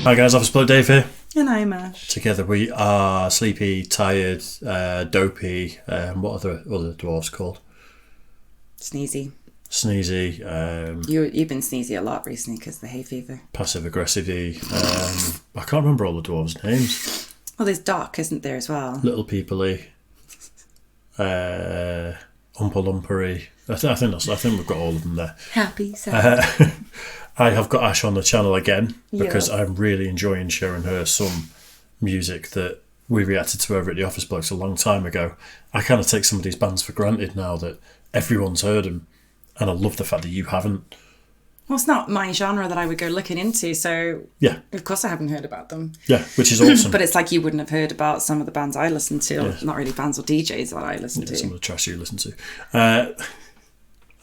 Hi guys, Office Bloke Dave here. And I'm Ash. Together we are sleepy, tired, dopey, what are the other dwarves called? Sneezy. Sneezy. You've been sneezy a lot recently because of the hay fever. Passive aggressive-y. I can't remember all the dwarves' names. Well, there's Doc, isn't there, as well? Little peoply. Umpa-lumpery. I think we've got all of them there. Happy, sad. I have got Ash on the channel again because Yeah. I'm really enjoying showing her some music that we reacted to over at the Office Blokes a long time ago. I kind of take some of these bands for granted now that everyone's heard them, and I love the fact that you haven't. Well, it's not my genre that I would go looking into, so Yeah, of course I haven't heard about them. yeah, which is awesome. But it's like you wouldn't have heard about some of the bands I listen to, Yeah. not really bands or DJs that I listen Yeah, to. some of the trash you listen to.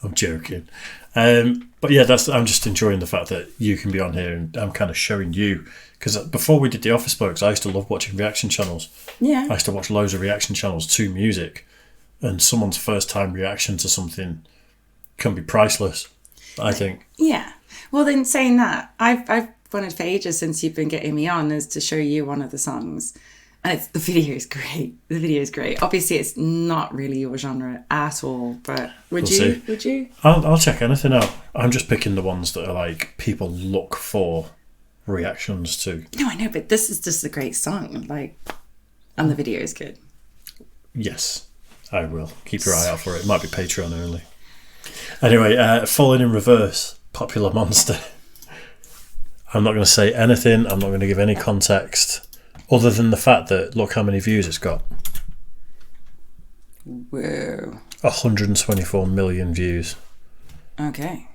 I'm joking. But yeah, I'm just enjoying the fact that you can be on here and I'm kind of showing you. Because before we did the Office Blokes, I used to love watching reaction channels. Yeah. I used to watch loads of reaction channels to music. And someone's first time reaction to something can be priceless, I think. Yeah. Well, then saying that, I've wanted for ages since you've been getting me on is to show you one of the songs. And the video is great. The video is great. Obviously, it's not really your genre at all, but would you? Would you? I'll check anything out. I'm just picking the ones that are like people look for reactions to. No, I know, but this is just a great song. And the video is good. Yes, I will. Keep your eye out for it. It might be Patreon only. Anyway, Falling in Reverse, Popular Monster. I'm not going to say anything. I'm not going to give any context. Other than the fact that, look how many views it's got. Whoa. 124 million views. Okay.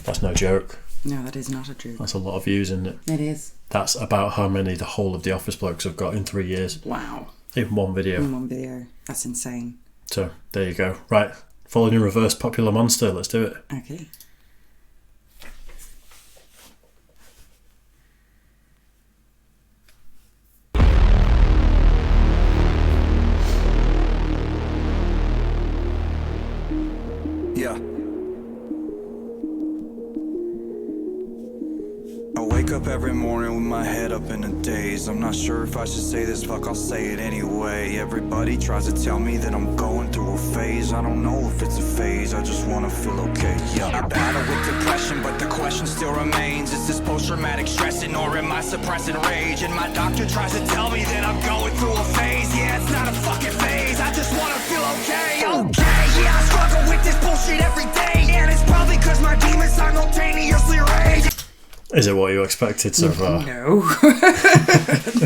That's no joke. No, that is not a joke. That's a lot of views, isn't it? It is. That's about how many the whole of the Office Blokes have got in 3 years. Wow. In one video. In one video. That's insane. So, there you go. Right. Falling in Reverse, Popular Monster. Let's do it. Okay. Yeah. I wake up every morning with my head up in a daze. I'm not sure if I should say this, fuck, I'll say it anyway. Everybody tries to tell me that I'm going through a phase. I don't know if it's a phase, I just wanna feel okay, yeah. I battle with depression, but the question still remains. Is this post-traumatic stressing or am I suppressing rage? And my doctor tries to tell me that I'm going through a phase. Yeah, it's not a fucking phase, I just wanna feel okay. Okay, yeah, I struggle with this bullshit every day. And it's probably cause my demons simultaneously rage. Is it what you expected so far? No.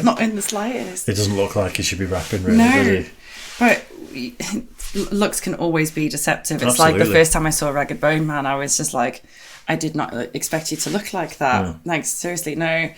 Not in the slightest. It doesn't look like he should be rapping, really, No. does he? But looks can always be deceptive. It's like Absolutely. the first time I saw Ragged Bone Man, I was just like, I did not expect you to look like that. Yeah. Like, seriously, no.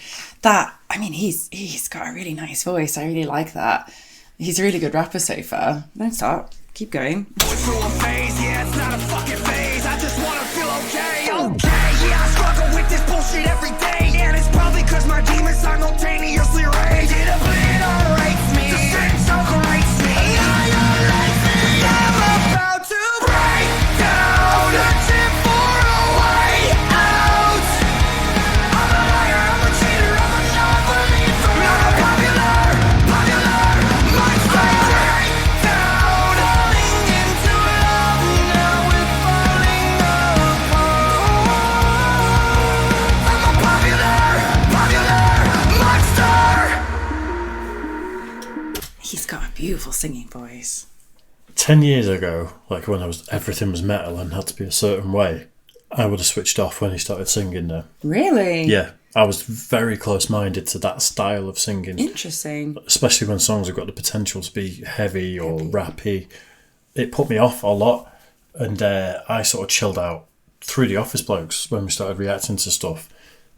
He's got a really nice voice. I really like that. He's a really good rapper so far. Don't stop. Keep going. Going through a phase, yeah, it's not a fucking phase. I just wanna feel okay. Okay, yeah, I struggle with this bullshit every day. And it's probably cause my demons simultaneously rage. It obliterates me. The strength separates me. Annihilates me. I'm about to break down. Searching for a way out. I'm a liar, I'm a cheater, I'm a non-believer. I'm a popular monster. Break down. Falling into love, now we're falling apart. I'm a popular monster. He's got a beautiful singing voice. 10 years ago, like when everything was metal and had to be a certain way, I would have switched off when he started singing there. Really? Yeah, I was very close-minded to that style of singing. Interesting. Especially when songs have got the potential to be heavy or rappy. It put me off a lot, and I sort of chilled out through the Office Blokes when we started reacting to stuff.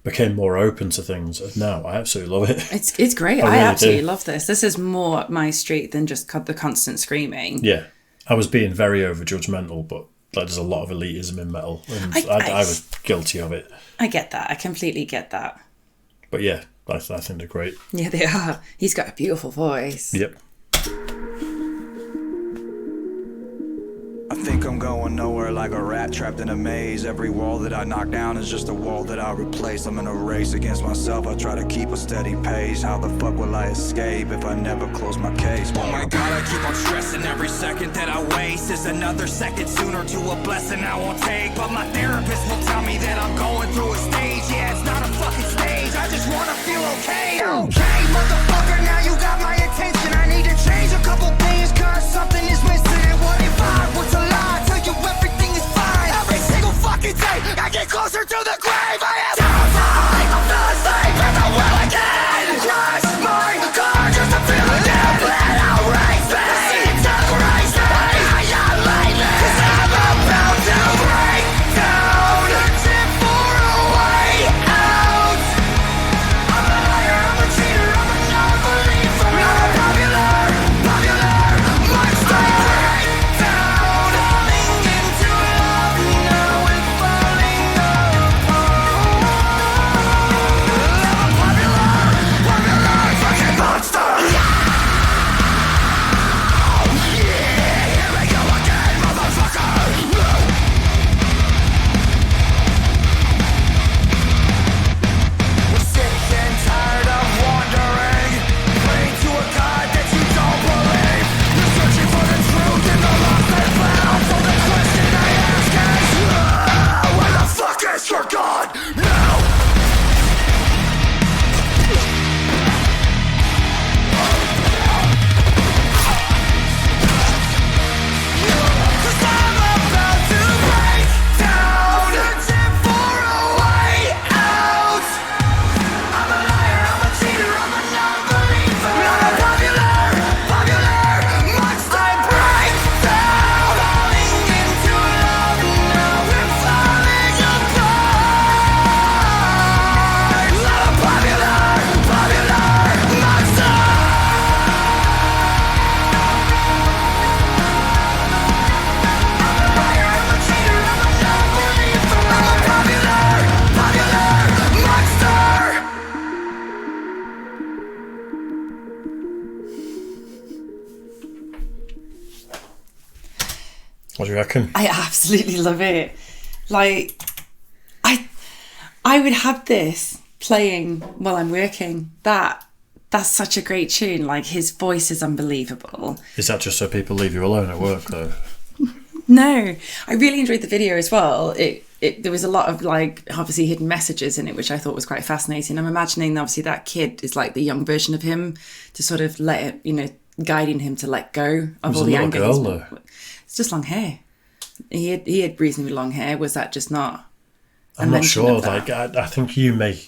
Became more open to things, and now I absolutely love it. It's great. I I really absolutely do. love this. This is more up my street than just the constant screaming. Yeah, I was being very over-judgmental, but there's a lot of elitism in metal, and I was guilty of it. I get that. I completely get that. But yeah, I think they're great. Yeah, they are. He's got a beautiful voice. Yep. I think I'm going nowhere like a rat trapped in a maze. Every wall that I knock down is just a wall that I replace. I'm in a race against myself, I try to keep a steady pace. How the fuck will I escape if I never close my case? Oh my god, I keep on stressing. Every second that I waste is another second sooner to a blessing I won't take. But my therapist will tell me that I'm going through a stage. Yeah, it's not a fucking stage, I just wanna feel okay. Okay, motherfucker, now you got my attention. I need to change a couple things, cause something is missing. And what if I was to lie, tell you everything is fine? Every single fucking day, I get closer to the grave. I am terrified, I'm not safe, and I will again. Crush my car just to feel again. Let out race me, integrate me. I am lately, cause I'm about to break down. Searching for a way out. I'm a liar, I'm a cheater, I'm a non-believer. I'm a popular monster. Break down, falling into love, now we're falling apart. I'm a popular fucking monster. Yeah, here we go again, motherfucker. We're sick and tired of wandering, praying to a God that you don't believe. You're searching for the truth in the lost and found. So the question I ask is, where the fuck is your God now? Cause I'm about to break down, searching for a way out. I'm a liar, I'm a cheater, I'm a non-believer. I'm a popular monster. Break down, falling into love, now we're falling apart. I'm a popular monster. I'm a liar, I'm a cheater, I'm a non-believer. I'm a popular monster. What do you reckon? I absolutely love it. Like, I would have this playing while I'm working. That's such a great tune. Like, his voice is unbelievable. Is that just so people leave you alone at work, though? No, I really enjoyed the video as well. There was a lot of, like, obviously hidden messages in it, which I thought was quite fascinating. I'm imagining obviously that kid is like the young version of him, to sort of let it, guiding him to let go of all the anger. Girl, though. It's just long hair. He had reasonably long hair. Was that just not? I'm not sure. Like, I think you may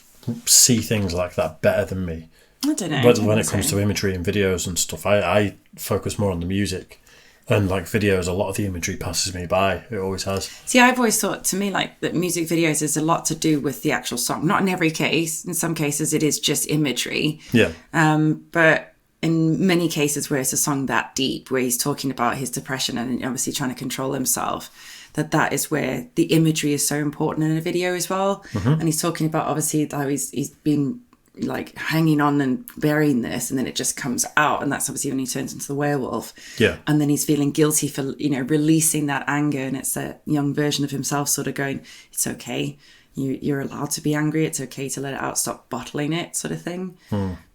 see things like that better than me. I don't know. But when it comes to imagery and videos and stuff, I focus more on the music. And like videos, a lot of the imagery passes me by. It always has. See, I've always thought, to me, like, that music videos is a lot to do with the actual song. Not in every case. In some cases, it is just imagery. Yeah. But in many cases where it's a song that deep, where he's talking about his depression and obviously trying to control himself, that is where the imagery is so important in a video as well. Mm-hmm. And he's talking about obviously how he's been like hanging on and burying this, and then it just comes out, and that's obviously when he turns into the werewolf. Yeah. And then he's feeling guilty for releasing that anger, and it's a young version of himself sort of going, it's okay, you're allowed to be angry, it's okay to let it out, stop bottling it, sort of thing.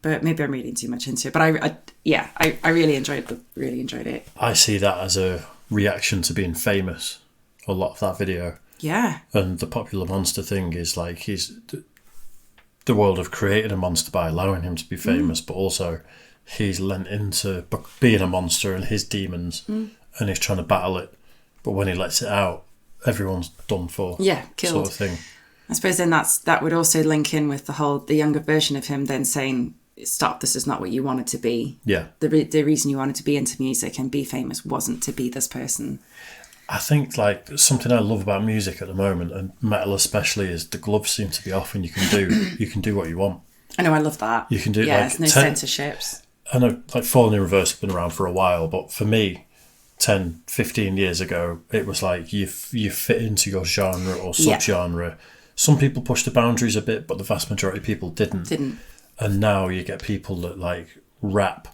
But maybe I'm reading too much into it, but I really enjoyed it. I see that as a reaction to being famous, a lot of that video. Yeah. And the popular monster thing is like, the world have created a monster by allowing him to be famous, but also he's lent into being a monster and his demons, and he's trying to battle it. But when he lets it out, everyone's done for. Yeah, killed. Sort of thing. I suppose then that would also link in with the younger version of him then saying, stop, this is not what you wanted to be. Yeah. The reason you wanted to be into music and be famous wasn't to be this person. I think like something I love about music at the moment, and metal especially, is the gloves seem to be off and you can do what you want. I know, I love that. You can do there's no censorships. I know, like Falling in Reverse have been around for a while, but for me, 10, 15 years ago, it was like you fit into your genre or subgenre. Yeah. Some people pushed the boundaries a bit, but the vast majority of people didn't. And now you get people that like rap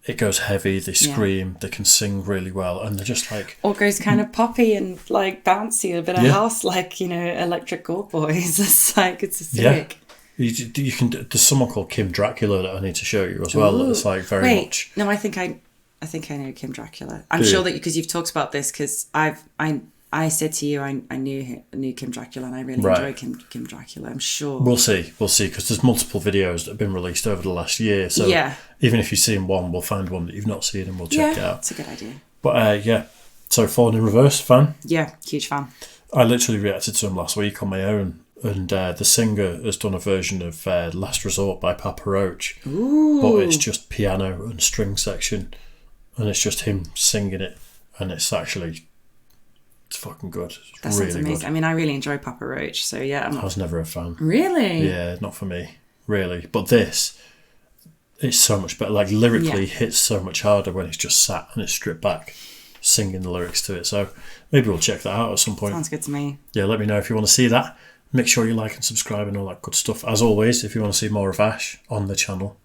It goes heavy, they scream, they can sing really well, and they're just like... Or goes kind of poppy and like bouncy, a bit of Yeah. house, like, you know, Electric Gold Boys. It's like, it's sick. You can. There's someone called Kim Dracula that I need to show you as well. That's like very much... No, I think I know Kim Dracula. I'm sure that because you've talked about this, because I said to you I knew Kim Dracula, and I really enjoy Kim Dracula. I'm sure we'll see because there's multiple videos that have been released over the last year. So even if you've seen one, we'll find one that you've not seen and we'll check it out. It's a good idea. But so Falling in Reverse, fan. Yeah, huge fan. I literally reacted to him last week on my own, and the singer has done a version of Last Resort by Papa Roach. Ooh. But it's just piano and string section, and it's just him singing it, and it's fucking good. That sounds amazing. Good. I mean, I really enjoy Papa Roach, so yeah. I was never a fan. Really? Yeah, not for me, really. But this, it's so much better. Like, lyrically hits so much harder when it's just sat and it's stripped back, singing the lyrics to it. So maybe we'll check that out at some point. Sounds good to me. Yeah, let me know if you want to see that. Make sure you like and subscribe and all that good stuff. As always, if you want to see more of Ash on the channel,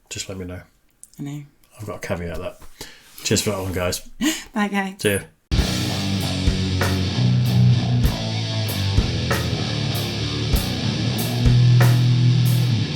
just let me know. I know. I've got a caveat that. Cheers for that one, guys. Bye, guys. See you.